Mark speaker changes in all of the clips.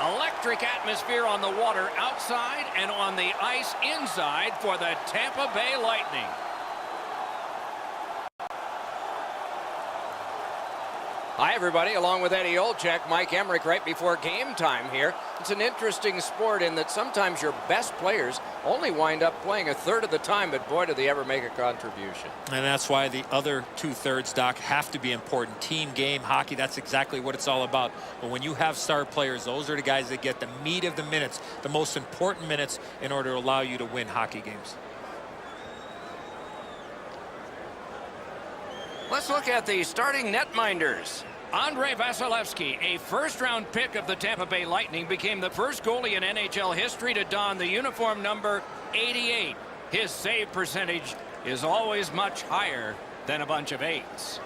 Speaker 1: Electric atmosphere on the water outside and on the ice inside for the Tampa Bay Lightning. Hi, everybody. Along with Eddie Olczyk, Mike Emmerich right before game time here. It's an interesting sport in that sometimes your best players only wind up playing a third of the time, but boy, do they ever make a contribution.
Speaker 2: And that's why the other two-thirds, Doc, have to be important. Team game hockey, that's exactly what it's all about. But when you have star players, those are the guys that get the meat of the minutes, the most important minutes in order to allow you to win hockey games.
Speaker 1: Let's look at the starting netminders. Andrei Vasilevsky, a first-round pick of the Tampa Bay Lightning, became the first goalie in NHL history to don the uniform number 88. His save percentage is always much higher than a bunch of 8s.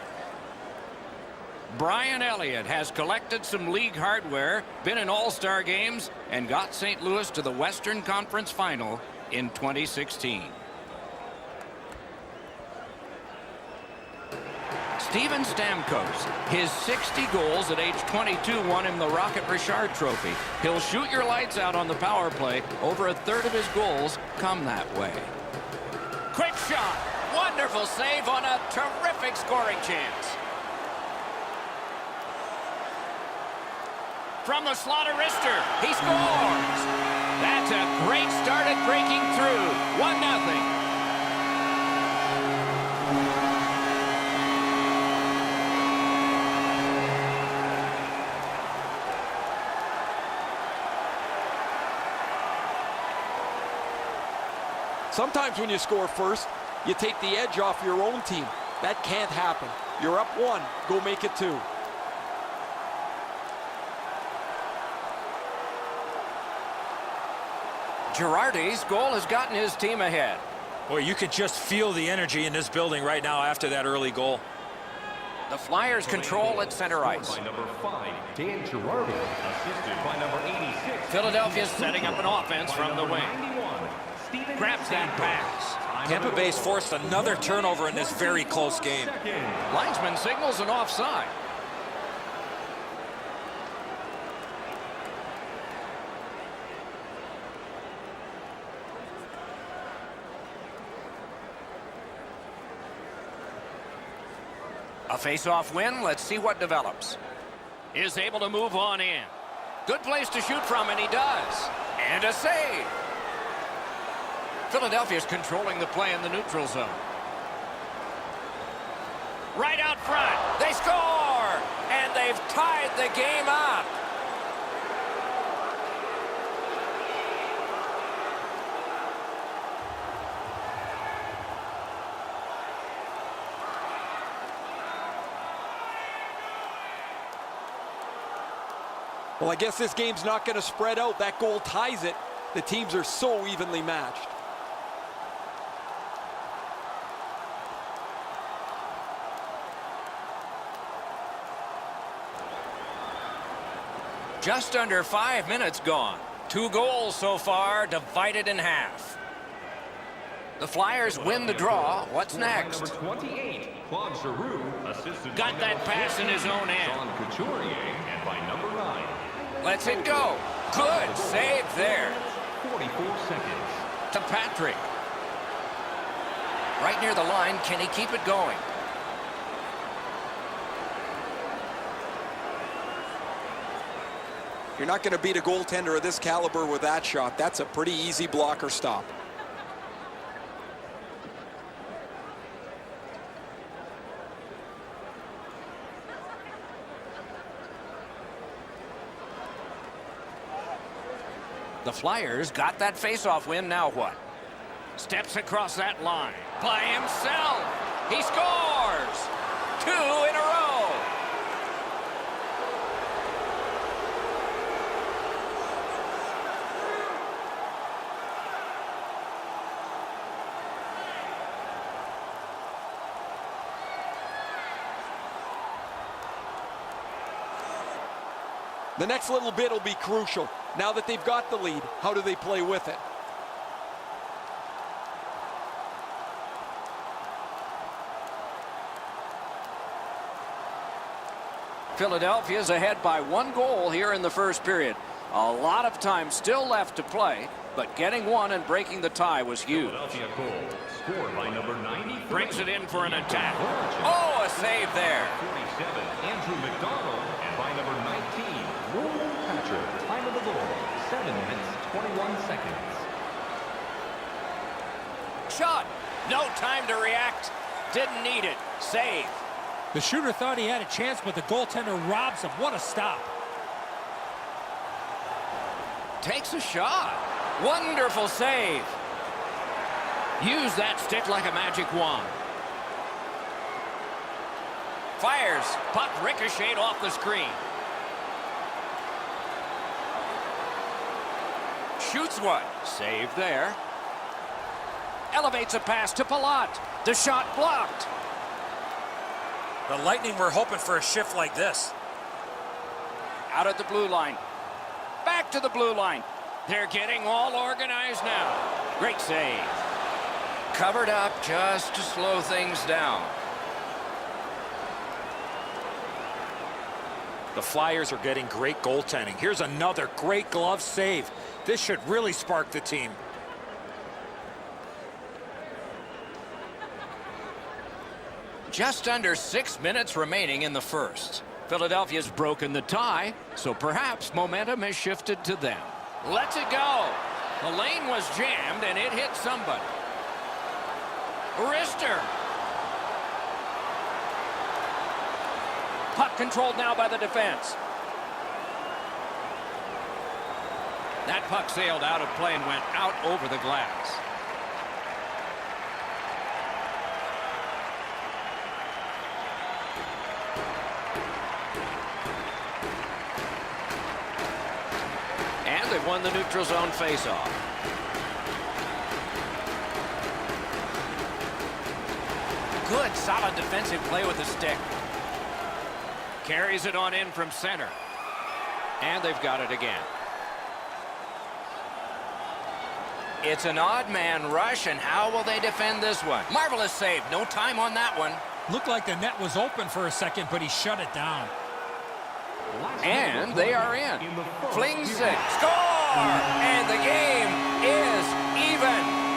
Speaker 1: Brian Elliott has collected some league hardware, been in all-star games, and got St. Louis to the Western Conference Final in 2016. Steven Stamkos, his 60 goals at age 22 won him the Rocket Richard Trophy. He'll shoot your lights out on the power play. Over a third of his goals come that way. Quick shot. Wonderful save on a terrific scoring chance. From the slot of wrister, he scores. That's a great start at breaking through. 1-0.
Speaker 3: Sometimes when you score first, you take the edge off your own team. That can't happen. You're up 1, go make it 2.
Speaker 1: Girardi's goal has gotten his team ahead.
Speaker 2: Boy, you could just feel the energy in this building right now after that early goal.
Speaker 1: The Flyers control at center ice.
Speaker 4: By number 5, Dan Girardi, assisted by number 86.
Speaker 1: Philadelphia's setting up an offense from the wing. Grabs that pass.
Speaker 2: Tampa Bay's forced another turnover in this very close game.
Speaker 1: Linesman signals an offside. A face-off win. Let's see what develops. Is able to move on in. Good place to shoot from, and he does. And a save. Philadelphia's controlling the play in the neutral zone. Right out front. They score! And they've tied the game up.
Speaker 3: Well, I guess this game's not going to spread out. That goal ties it. The teams are so evenly matched.
Speaker 1: Just under 5 minutes gone. 2 goals so far, divided in half. The Flyers win the draw. What's next?
Speaker 4: Number 28, Claude Giroux, assisted
Speaker 1: Got that pass in his own end.
Speaker 4: Sean Couturier, and by number 9.
Speaker 1: Lets it go. Good save there.
Speaker 4: 44 seconds.
Speaker 1: To Patrick. Right near the line. Can he keep it going?
Speaker 3: You're not going to beat a goaltender of this caliber with that shot. That's a pretty easy blocker stop.
Speaker 1: The Flyers got that face-off win. Now what? Steps across that line. By himself. He scores! 2 in a row.
Speaker 3: The next little bit will be crucial. Now that they've got the lead, how do they play with it?
Speaker 1: Philadelphia's ahead by 1 goal here in the first period. A lot of time still left to play, but getting one and breaking the tie was huge.
Speaker 4: Philadelphia goal scored by number 93.
Speaker 1: Brings it in for an attack. Oh, a save there.
Speaker 4: 47, Andrew McDonald. And by number 19, William Patrick. Time of the goal, 7 minutes, 21 seconds.
Speaker 1: Shot. No time to react. Didn't need it. Save.
Speaker 2: The shooter thought he had a chance, but the goaltender robs him. What a stop.
Speaker 1: Takes a shot. Wonderful save. Use that stick like a magic wand. Fires. Puck ricocheted off the screen. Shoots one. Save there. Elevates a pass to Palat. The shot blocked.
Speaker 5: The Lightning were hoping for a shift like this.
Speaker 1: Out at the blue line. Back to the blue line. They're getting all organized now. Great save. Covered up just to slow things down.
Speaker 2: The Flyers are getting great goaltending. Here's another great glove save. This should really spark the team.
Speaker 1: Just under 6 minutes remaining in the first. Philadelphia's broken the tie, so perhaps momentum has shifted to them. Lets it go. The lane was jammed, and it hit somebody. Rister. Puck controlled now by the defense. That puck sailed out of play and went out over the glass. And they've won the neutral zone faceoff. Good, solid defensive play with the stick. Carries it on in from center. And they've got it again. It's an odd man rush, and how will they defend this one? Marvelous save. No time on that one.
Speaker 2: Looked like the net was open for a second, but he shut it down.
Speaker 1: And they are in. Flings it. Score! And the game is even.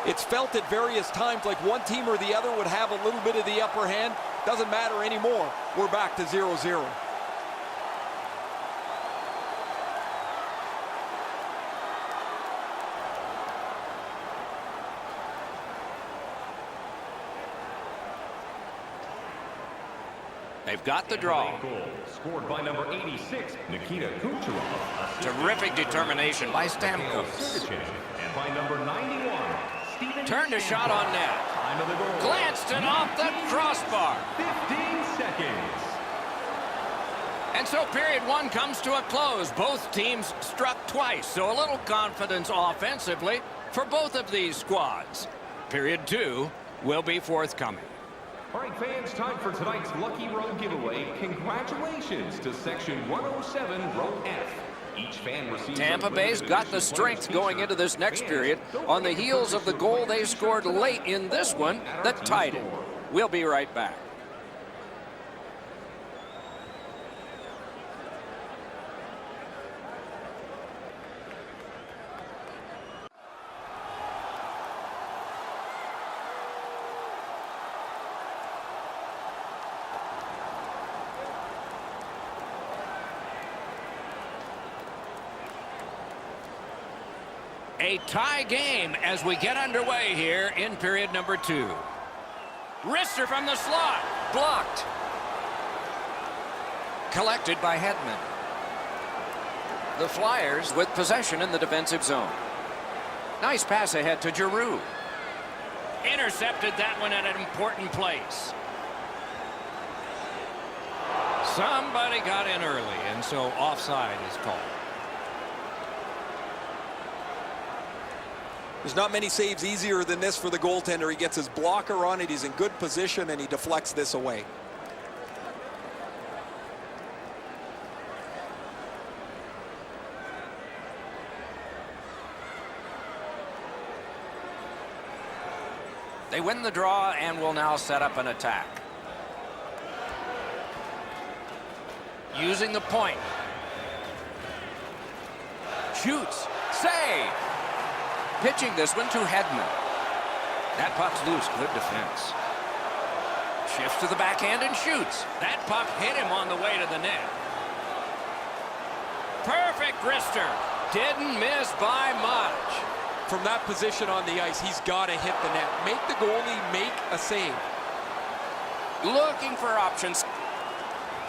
Speaker 3: It's felt at various times like one team or the other would have a little bit of the upper hand. Doesn't matter anymore. We're back to 0-0.
Speaker 1: They've got the draw.
Speaker 4: Goal scored by number 86, Nikita Kucherov.
Speaker 1: Terrific determination by Stamkos.
Speaker 4: And by number 91, Steven.
Speaker 1: Turned a shot on net.
Speaker 4: Time of the goal.
Speaker 1: Glanced it off the crossbar.
Speaker 4: 15 seconds.
Speaker 1: And so period one comes to a close. Both teams struck twice, so a little confidence offensively for both of these squads. Period two will be forthcoming.
Speaker 4: All right, fans, time for tonight's Lucky Row giveaway. Congratulations to Section 107, Row F. Each fan receives
Speaker 1: Tampa Bay's got the strength going into this next period on the heels of the goal they scored late in this one that tied it. We'll be right back. A tie game as we get underway here in period number two. Rister from the slot. Blocked. Collected by Hedman. The Flyers with possession in the defensive zone. Nice pass ahead to Giroux. Intercepted that one at an important place. Somebody got in early, and so offside is called.
Speaker 3: There's not many saves easier than this for the goaltender. He gets his blocker on it, he's in good position, and he deflects this away.
Speaker 1: They win the draw and will now set up an attack. Using the point. Shoots. Save. Pitching this one to Hedman. That puck's loose. Good defense. Shifts to the backhand and shoots. That puck hit him on the way to the net. Perfect wrister. Didn't miss by much.
Speaker 3: From that position on the ice, he's got to hit the net. Make the goalie make a save.
Speaker 1: Looking for options.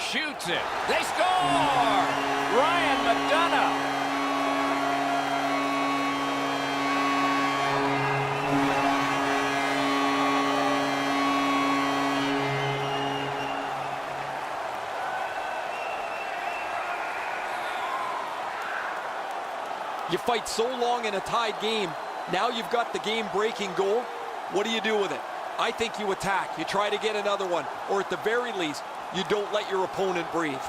Speaker 1: Shoots it. They score! Ryan McDonough.
Speaker 3: You fight so long in a tied game. Now you've got the game-breaking goal. What do you do with it? I think you attack. You try to get another one. Or at the very least, you don't let your opponent breathe.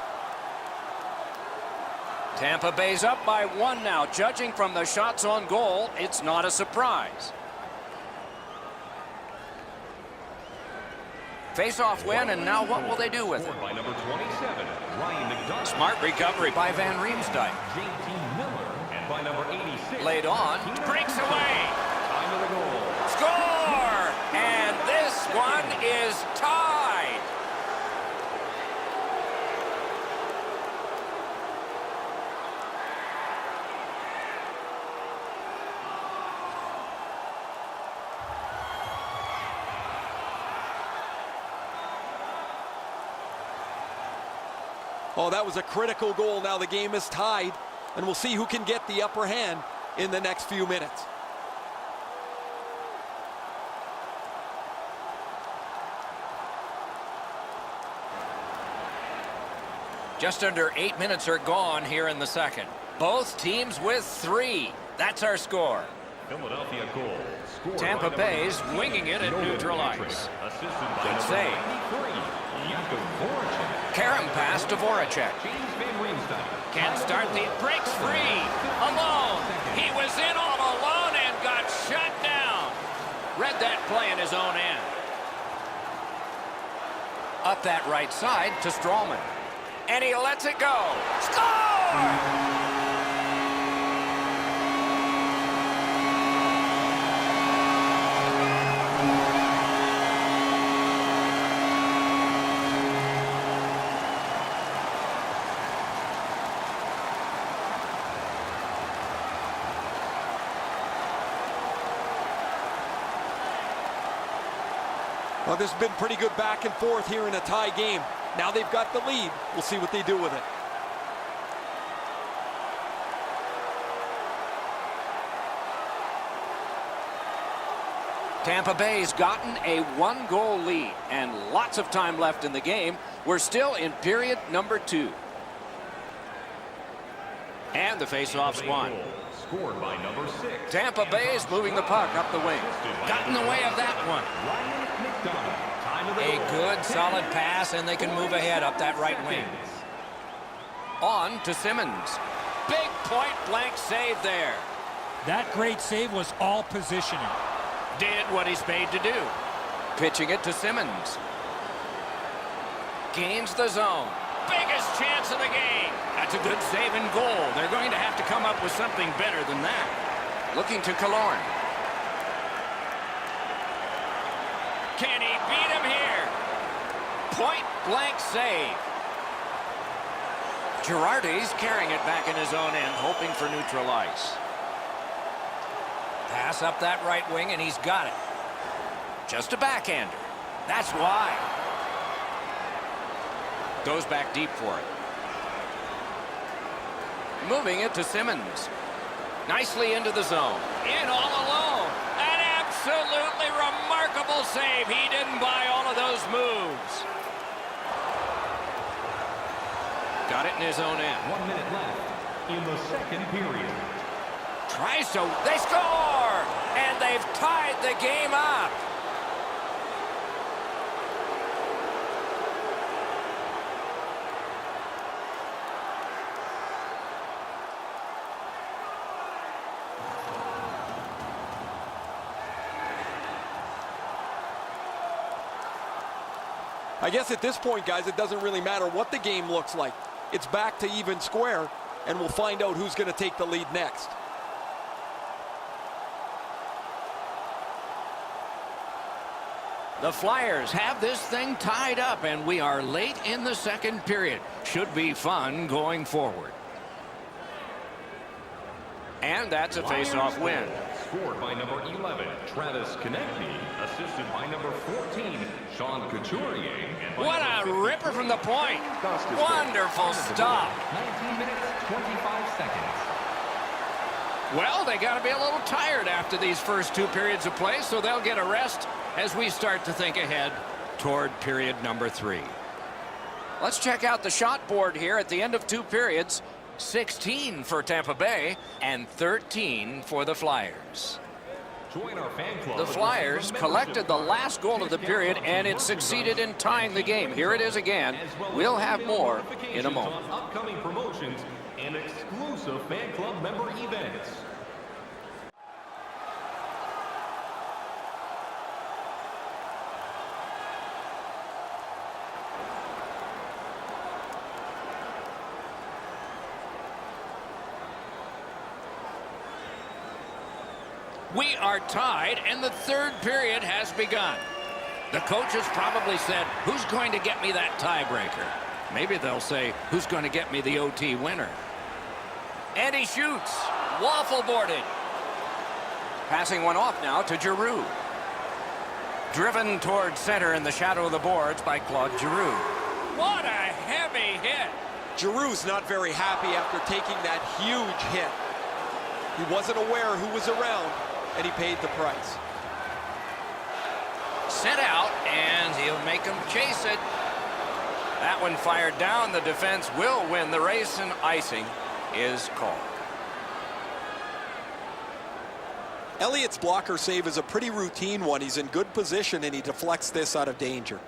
Speaker 1: Tampa Bay's up by 1 now. Judging from the shots on goal, it's not a surprise. Face-off win, and now what will they do with it?
Speaker 4: By number 27, Ryan McDonough.
Speaker 1: Smart recovery by Van Riemsdyk.
Speaker 4: JT Miller. And by number 86.
Speaker 1: Laid on. Breaks away.
Speaker 4: Time of the goal.
Speaker 1: Score! And this one is tied.
Speaker 3: Oh, that was a critical goal. Now the game is tied, and we'll see who can get the upper hand in the next few minutes.
Speaker 1: Just under 8 minutes are gone here in the second. Both teams with 3. That's our score.
Speaker 4: Philadelphia goal. Scored
Speaker 1: Tampa
Speaker 4: by
Speaker 1: Bay's
Speaker 4: number
Speaker 1: winging it at
Speaker 4: Nolan
Speaker 1: neutral
Speaker 4: Patrick.
Speaker 1: ice.
Speaker 4: Assisted by
Speaker 1: Good
Speaker 4: number
Speaker 1: save.
Speaker 4: 93, Jakub Voracek.
Speaker 1: Karen pass to Voracek.
Speaker 4: James Van Riemsdyk.
Speaker 1: Can't start the breaks free. Alone. He was in all alone and got shut down. Read that play in his own end. Up that right side to Strawman. And he lets it go. Score!
Speaker 3: Well, this has been pretty good back and forth here in a tie game. Now they've got the lead. We'll see what they do with it.
Speaker 1: Tampa Bay's gotten a 1-goal lead and lots of time left in the game. We're still in period number 2. And the face-off's won.
Speaker 4: Scored by number 6.
Speaker 1: Tampa Bay's moving the puck up the wing. Got in the way of that one.
Speaker 4: Ryan McDonough. Time of the
Speaker 1: A
Speaker 4: goal.
Speaker 1: good solid pass, and they can move ahead up that right wing. On to Simmons. Big point-blank save there.
Speaker 2: That great save was all positioning.
Speaker 1: Did what he's paid to do. Pitching it to Simmons. Gains the zone. Biggest chance of the game. That's a good save and goal. They're going to have to come up with something better than that. Looking to Killorn. Can he beat him here? Point-blank save. Girardi's carrying it back in his own end, hoping for neutral ice. Pass up that right wing, and he's got it. Just a backhander. That's why. Goes back deep for it. Moving it to Simmons. Nicely into the zone. In all alone. An absolutely remarkable save. He didn't buy all of those moves. Got it in his own end.
Speaker 4: 1 minute left in the second period.
Speaker 1: Tries to. They score! And they've tied the game up.
Speaker 3: I guess at this point, guys, it doesn't really matter what the game looks like. It's back to even square, and we'll find out who's going to take the lead next.
Speaker 1: The Flyers have this thing tied up, and we are late in the second period. Should be fun going forward. And that's a face-off win.
Speaker 4: Scored by number 11, Travis Konechny. Assisted by number 14, Sean Couturier. And by
Speaker 1: What
Speaker 4: number
Speaker 1: a
Speaker 4: 53,
Speaker 1: ripper from the point.
Speaker 4: Gustafsson.
Speaker 1: Wonderful stop.
Speaker 4: 19 minutes, 25 seconds.
Speaker 1: Well, they got to be a little tired after these first two periods of play, so they'll get a rest as we start to think ahead toward period number 3. Let's check out the shot board here at the end of two periods. 16 for Tampa Bay and 13 for the Flyers.
Speaker 4: Join our fan club.
Speaker 1: The Flyers collected the last goal of the period, and it succeeded in tying the game. Here it is again. We'll have more in a moment.
Speaker 4: Upcoming promotions and exclusive fan club member events.
Speaker 1: We are tied, and the third period has begun. The coaches probably said, who's going to get me that tiebreaker? Maybe they'll say, who's going to get me the OT winner? And he shoots. Waffle boarded. Passing one off now to Giroux. Driven toward center in the shadow of the boards by Claude Giroux. What a heavy hit.
Speaker 3: Giroux's not very happy after taking that huge hit. He wasn't aware who was around, and he paid the price.
Speaker 1: Sent out, and he'll make him chase it. That one fired down. The defense will win the race, and icing is called.
Speaker 3: Elliott's blocker save is a pretty routine one. He's in good position, and he deflects this out of danger.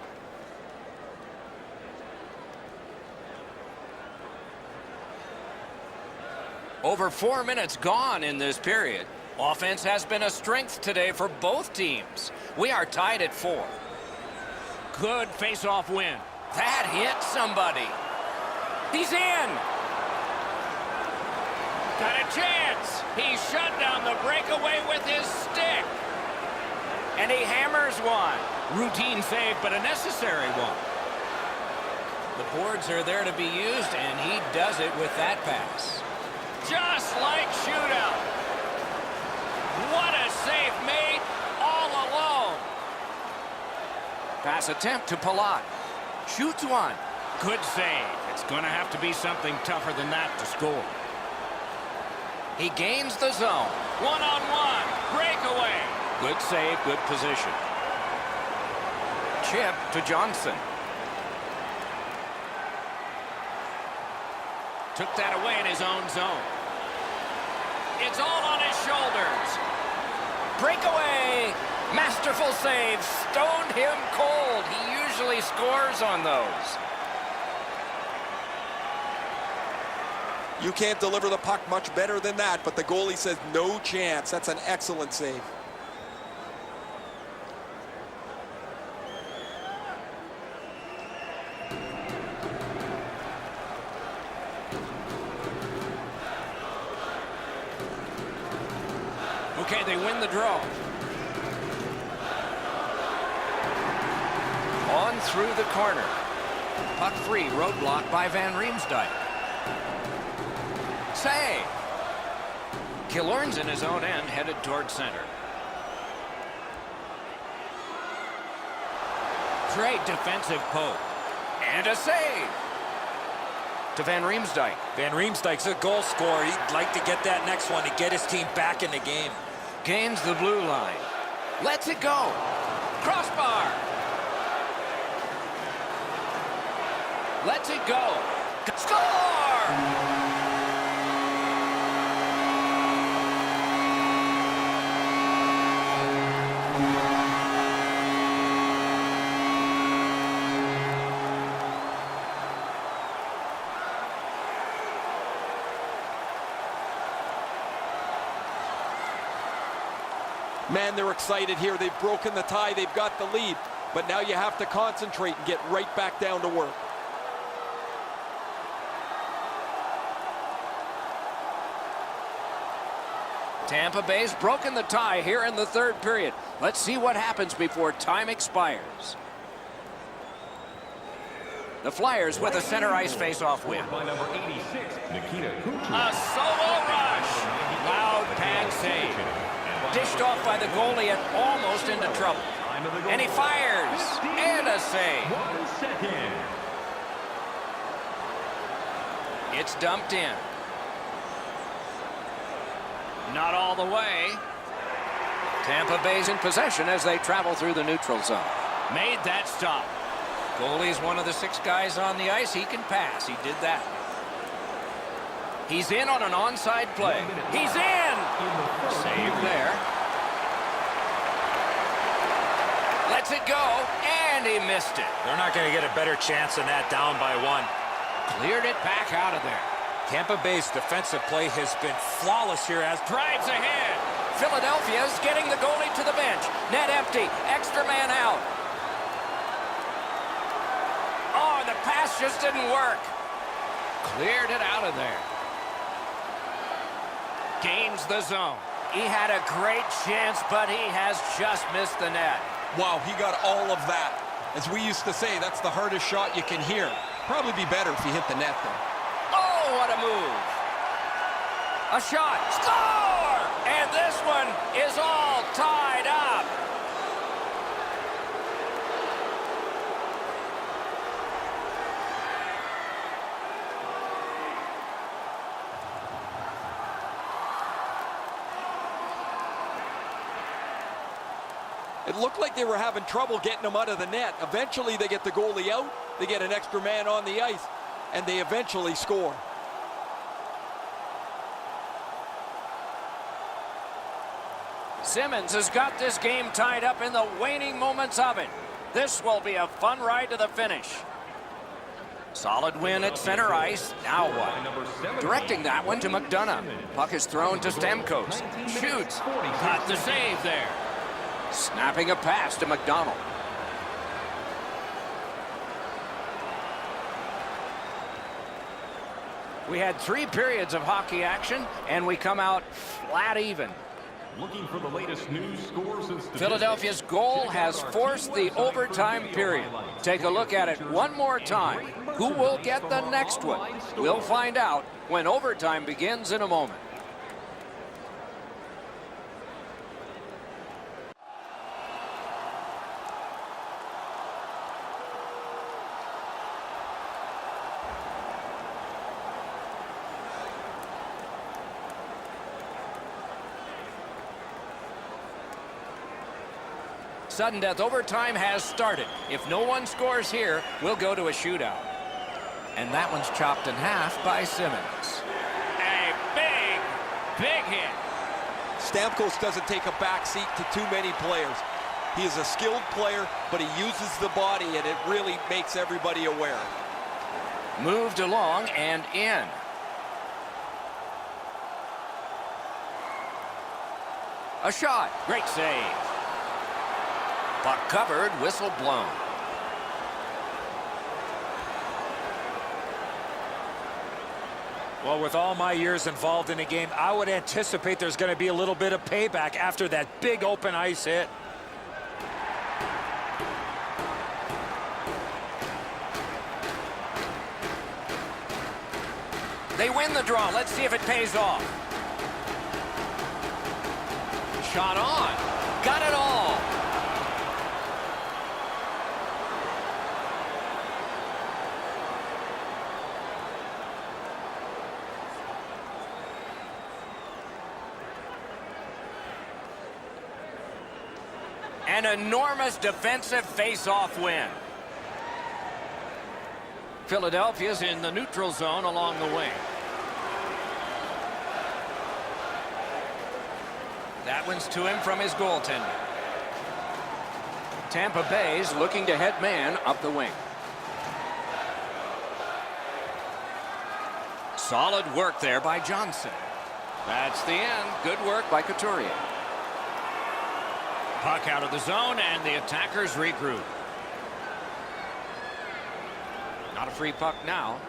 Speaker 1: Over 4 minutes gone in this period. Offense has been a strength today for both teams. We are tied at 4. Good face-off win. That hit somebody. He's in. Got a chance. He shut down the breakaway with his stick. And he hammers one. Routine save, but a necessary one. The boards are there to be used, and he does it with that pass. Just like shootout. What a save made all alone. Pass attempt to Palat. Shoots one. Good save. It's going to have to be something tougher than that to score. He gains the zone. One-on-one. Breakaway. Good save, good position. Chip to Johnson. Took that away in his own zone. It's all on his shoulders. Breakaway. Masterful save. Stoned him cold. He usually scores on those.
Speaker 3: You can't deliver the puck much better than that, but the goalie says no chance. That's an excellent save.
Speaker 1: Okay, they win the draw. On through the corner. Puck free, roadblock by Van Riemsdyk. Save. Killorn's in his own end, headed toward center. Great defensive poke. And a save. To Van Riemsdyk.
Speaker 2: Van Riemsdyk's a goal scorer. He'd like to get that next one to get his team back in the game.
Speaker 1: Gains the blue line. Lets it go. Crossbar. Lets it go. Score!
Speaker 3: Man, they're excited here. They've broken the tie. They've got the lead. But now you have to concentrate and get right back down to work.
Speaker 1: Tampa Bay's broken the tie here in the third period. Let's see what happens before time expires. The Flyers with a center ice face-off win.
Speaker 4: By number 86, Nikita Kucherov.
Speaker 1: A solo rush. Loud pad save. Dished off by the goalie and almost into trouble. And he fires. And a save.
Speaker 4: 1 second.
Speaker 1: It's dumped in. Not all the way. Tampa Bay's in possession as they travel through the neutral zone. Made that stop. Goalie's one of the 6 guys on the ice. He can pass. He did that. He's in on an onside play. He's in! Save there. Lets it go, and he missed it.
Speaker 5: They're not going to get a better chance than that down by 1.
Speaker 1: Cleared it back out of there.
Speaker 2: Tampa Bay's defensive play has been flawless here as
Speaker 1: Drives ahead. Philadelphia's getting the goalie to the bench. Net empty. Extra man out. Oh, the pass just didn't work. Cleared it out of there. Gains the zone. He had a great chance, but he has just missed the net.
Speaker 3: Wow, he got all of that. As we used to say, that's the hardest shot you can hear. Probably be better if he hit the net, though.
Speaker 1: Oh, what a move. A shot. Score! And this one is all tied up.
Speaker 3: It looked like they were having trouble getting him out of the net. Eventually, they get the goalie out. They get an extra man on the ice. And they eventually score.
Speaker 1: Simmons has got this game tied up in the waning moments of it. This will be a fun ride to the finish. Solid win at center ice. Now what? Directing that one to McDonough. Puck is thrown to Stamkos. Shoots. Got the save there. Snapping a pass to McDonald. We had 3 periods of hockey action, and we come out flat even.
Speaker 4: Looking for the latest news, scores, and statistics.
Speaker 1: Philadelphia's goal has forced the overtime period. Take a look at it one more time. Who will get the next one? We'll find out when overtime begins in a moment. Sudden death overtime has started. If no one scores here, we'll go to a shootout. And that one's chopped in half by Simmons. A big hit.
Speaker 3: Stamkos doesn't take a back seat to too many players. He is a skilled player, but he uses the body, and it really makes everybody aware.
Speaker 1: Moved along and in. A shot. Great save. Puck covered, whistle blown.
Speaker 2: Well, with all my years involved in a game, I would anticipate there's going to be a little bit of payback after that big open ice hit.
Speaker 1: They win the draw. Let's see if it pays off. Shot on. Got it all. An enormous defensive face-off win. Philadelphia's in the neutral zone along the wing. That one's to him from his goaltender. Tampa Bay's looking to head man up the wing. Solid work there by Johnson. That's the end. Good work by Couturier. Puck out of the zone, and the attackers regroup. Not a free puck now.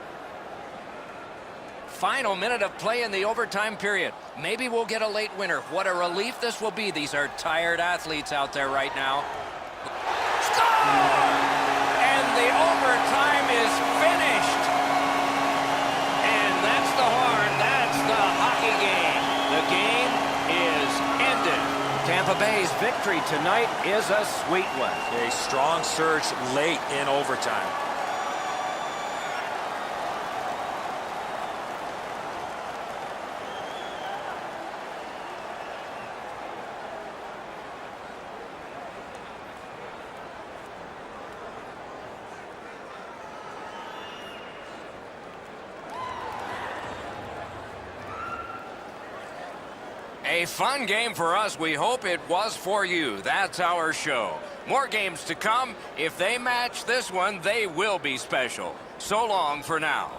Speaker 1: Final minute of play in the overtime period. Maybe we'll get a late winner. What a relief this will be. These are tired athletes out there right now. Score! And the overtime is finished. And that's the horn. That's the hockey game. The game is ended. Tampa Bay's victory tonight is a sweet one.
Speaker 5: A strong surge late in overtime.
Speaker 1: A fun game for us. We hope it was for you. That's our show. More games to come. If they match this one, they will be special. So long for now.